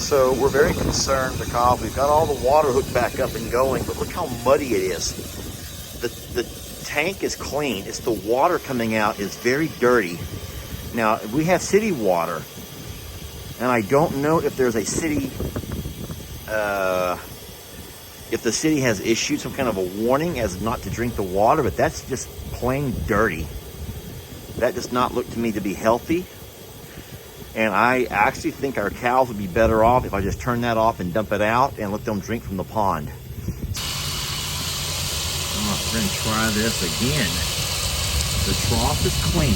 So we're very concerned because we've got all the water hooked back up and going, but look how muddy it is. The tank is clean. It's the water coming out is very dirty. Now, we have city water, and I don't know if there's a city, if the city has issued some kind of a warning as not to drink the water, but that's just plain dirty. That does not look to me to be healthy. And I actually think our cows would be better off if I just turn that off and dump it out and let them drink from the pond. Oh, we're gonna try this again. The trough is clean,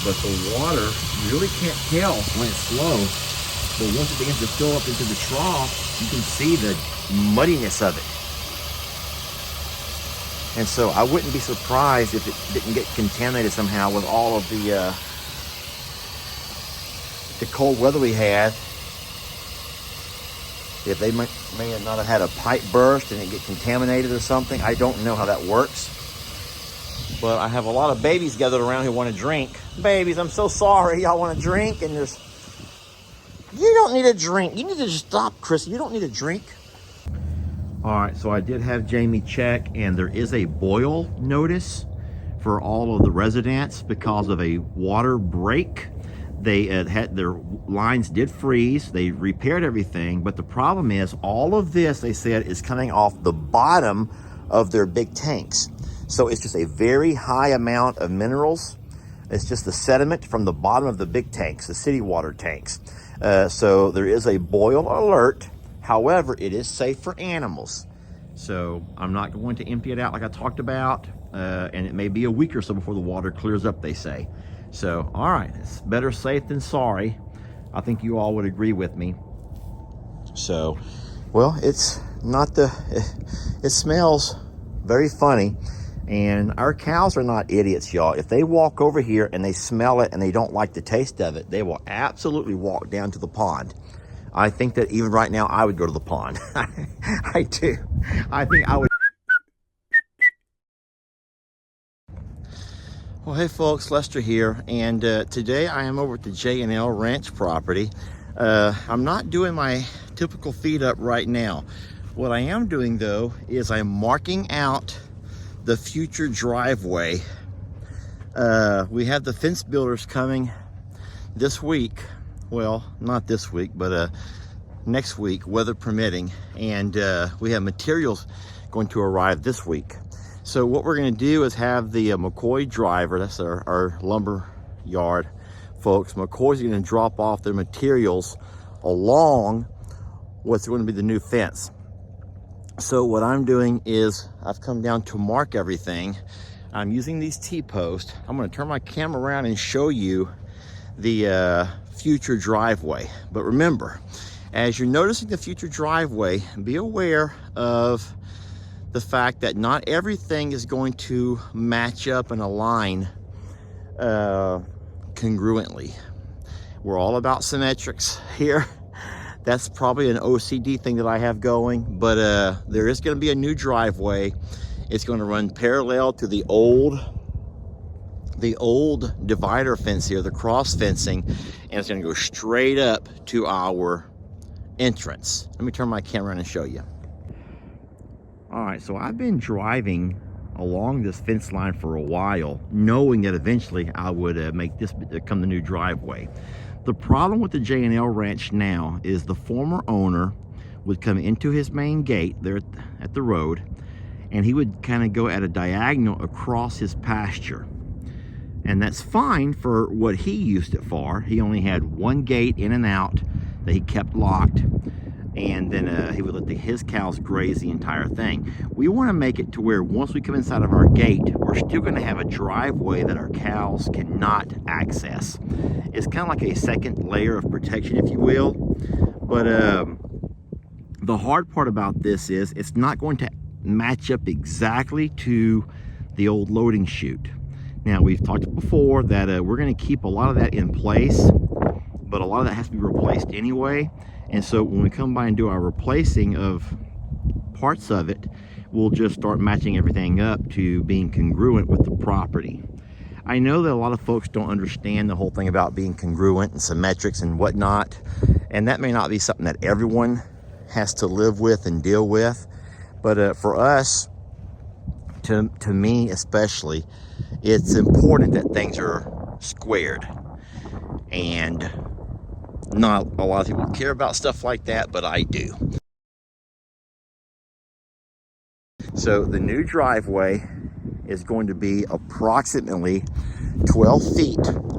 but the water, you really can't tell when it's slow. But once it begins to fill up into the trough, you can see the muddiness of it. And so I wouldn't be surprised if it didn't get contaminated somehow with all of the cold weather we had. If they may not have had a pipe burst and it get contaminated or something. I don't know how that works. But I have a lot of babies gathered around who want to drink. Babies, I'm so sorry. Y'all want to drink? And there's... You don't need a drink. You need to just stop, Chris. You don't need a drink. All right, so I did have Jamie check, and there is a boil notice for all of the residents because of a water break. They had their lines did freeze. They repaired everything, but the problem is all of this, they said, is coming off the bottom of their big tanks. So it's just a very high amount of minerals. It's just the sediment from the bottom of the big tanks, the city water tanks. So there is a boil alert. However, it is safe for animals. So I'm not going to empty it out like I talked about. And it may be a week or so before the water clears up, they say. So, all right, it's better safe than sorry. I think you all would agree with me. So, well, it's not it smells very funny. And our cows are not idiots, y'all. If they walk over here and they smell it and they don't like the taste of it, they will absolutely walk down to the pond. I think that even right now, I would go to the pond. I do. I think I would. Well, hey folks, Lester here, and today I am over at the J&L Ranch property. I'm not doing my typical feed up right now. What I am doing though is I'm marking out the future driveway. We have the fence builders coming this week. Well, not this week, but next week, weather permitting, and we have materials going to arrive this week. So what we're going to do is have the McCoy driver, that's our lumber yard folks, McCoy's going to drop off their materials along what's going to be the new fence. So what I'm doing is I've come down to mark everything. I'm using these T-posts. I'm going to turn my camera around and show you the future driveway. But remember, as you're noticing the future driveway, be aware of the fact that not everything is going to match up and align congruently. We're all about symmetrics here. That's probably an OCD thing that I have going, but there is going to be a new driveway. It's going to run parallel to the old divider fence here, the cross fencing, and it's going to go straight up to our entrance. Let me turn my camera on and show you. All right, so I've been driving along this fence line for a while, knowing that eventually I would make this become the new driveway. The problem with the J&L Ranch now is the former owner would come into his main gate there at the road, and he would kind of go at a diagonal across his pasture. And that's fine for what he used it for. He only had one gate in and out that he kept locked. And then he would let his cows graze the entire thing. We want to make it to where once we come inside of our gate, we're still going to have a driveway that our cows cannot access. It's kind of like a second layer of protection, if you will. But the hard part about this is it's not going to match up exactly to the old loading chute. Now, we've talked before that we're going to keep a lot of that in place, but a lot of that has to be replaced anyway. And so when we come by and do our replacing of parts of it, we'll just start matching everything up to being congruent with the property. I know that a lot of folks don't understand the whole thing about being congruent and symmetrics and whatnot. And that may not be something that everyone has to live with and deal with. But for us, to me especially, it's important that things are squared. And not a lot of people care about stuff like that, but I do. So the new driveway is going to be approximately 12 feet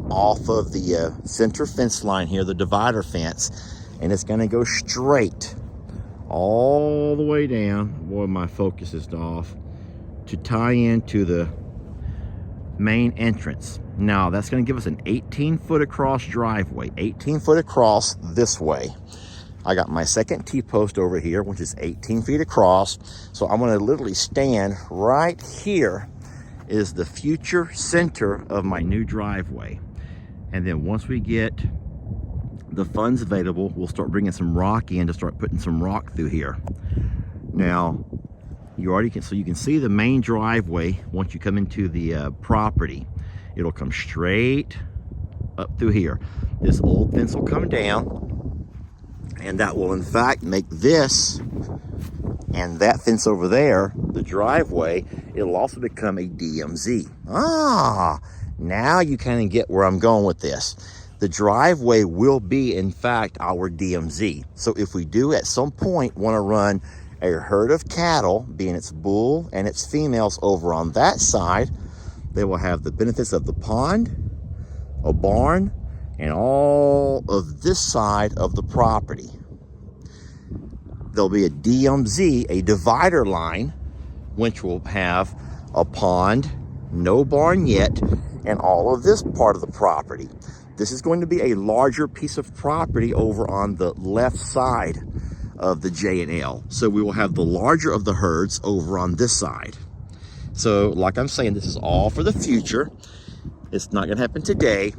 off of the center fence line here, the divider fence, and it's going to go straight all the way down. Boy, my focus is off, to tie into the main entrance. Now that's going to give us an 18-foot across driveway, 18 foot across this way. I got my second T-post over here, which is 18 feet across. So I'm going to literally stand right here is the future center of my new driveway. And then once we get the funds available, we'll start bringing some rock in to start putting some rock through here. Now, you already can, so you can see the main driveway once you come into the property. It'll come straight up through here. This old fence will come down, and that will in fact make this and that fence over there, the driveway, it'll also become a DMZ. Now you kind of get where I'm going with this. The driveway will be, in fact, our DMZ. So if we do at some point want to run a herd of cattle, being its bull and its females over on that side, they will have the benefits of the pond, a barn, and all of this side of the property. There'll be a DMZ, a divider line, which will have a pond, no barn yet, and all of this part of the property. This is going to be a larger piece of property over on the left side of the J&L. So we will have the larger of the herds over on this side. So like I'm saying, this is all for the future. It's not gonna happen today,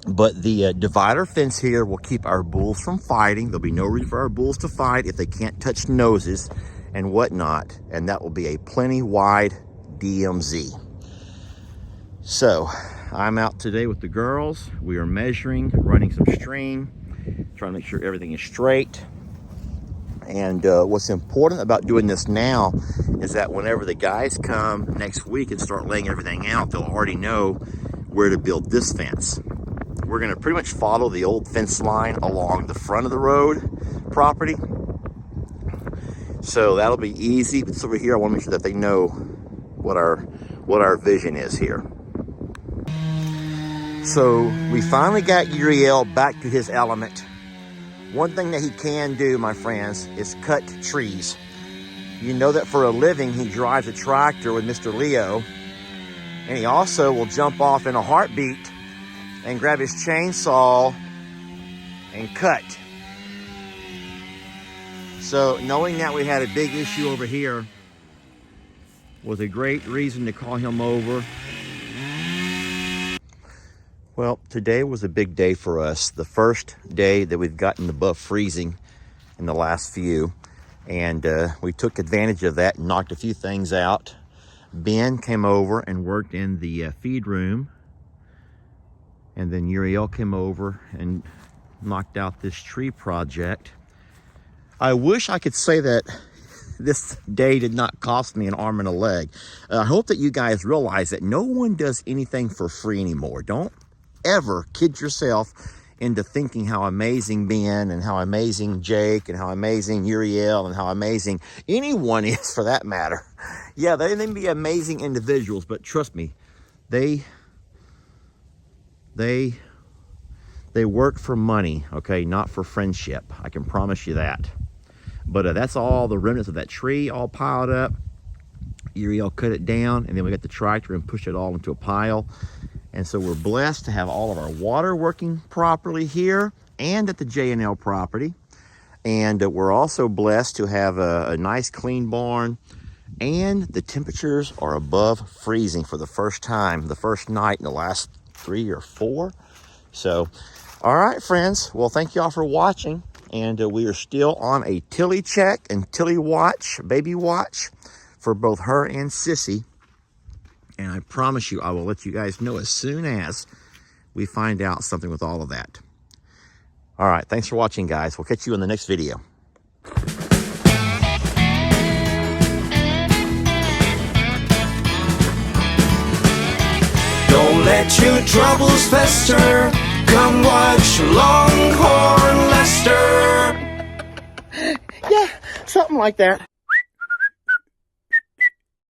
but the divider fence here will keep our bulls from fighting. There'll be no reason for our bulls to fight if they can't touch noses and whatnot. And that will be a plenty wide DMZ. So I'm out today with the girls. We are measuring, running some string, trying to make sure everything is straight. And what's important about doing this now is that whenever the guys come next week and start laying everything out, they'll already know where to build this fence. We're gonna pretty much follow the old fence line along the front of the road property. So that'll be easy. But over here, I wanna make sure that they know what our vision is here. So we finally got Uriel back to his element. One thing that he can do, my friends, is cut trees. You know that for a living, he drives a tractor with Mr. Leo. And he also will jump off in a heartbeat and grab his chainsaw and cut. So knowing that we had a big issue over here was a great reason to call him over. Well, today was a big day for us. The first day that we've gotten above freezing in the last few. And we took advantage of that and knocked a few things out. Ben came over and worked in the feed room. And then Uriel came over and knocked out this tree project. I wish I could say that this day did not cost me an arm and a leg. I hope that you guys realize that no one does anything for free anymore. Don't ever kid yourself into thinking how amazing Ben and how amazing Jake and how amazing Uriel and how amazing anyone is for that matter. Yeah, they may be amazing individuals, but trust me, they work for money, okay, not for friendship. I can promise you that. But that's all the remnants of that tree all piled up. Uriel cut it down, and then we got the tractor and pushed it all into a pile. And so we're blessed to have all of our water working properly here and at the J&L property. And we're also blessed to have a nice clean barn. And the temperatures are above freezing for the first time, the first night in the last 3 or 4. So, all right, friends. Well, thank y'all for watching. And we are still on a Tilly check and Tilly watch, baby watch, for both her and Sissy. And I promise you, I will let you guys know as soon as we find out something with all of that. All right, thanks for watching, guys. We'll catch you in the next video. Don't let your troubles fester. Come watch Longhorn Lester. Yeah, something like that.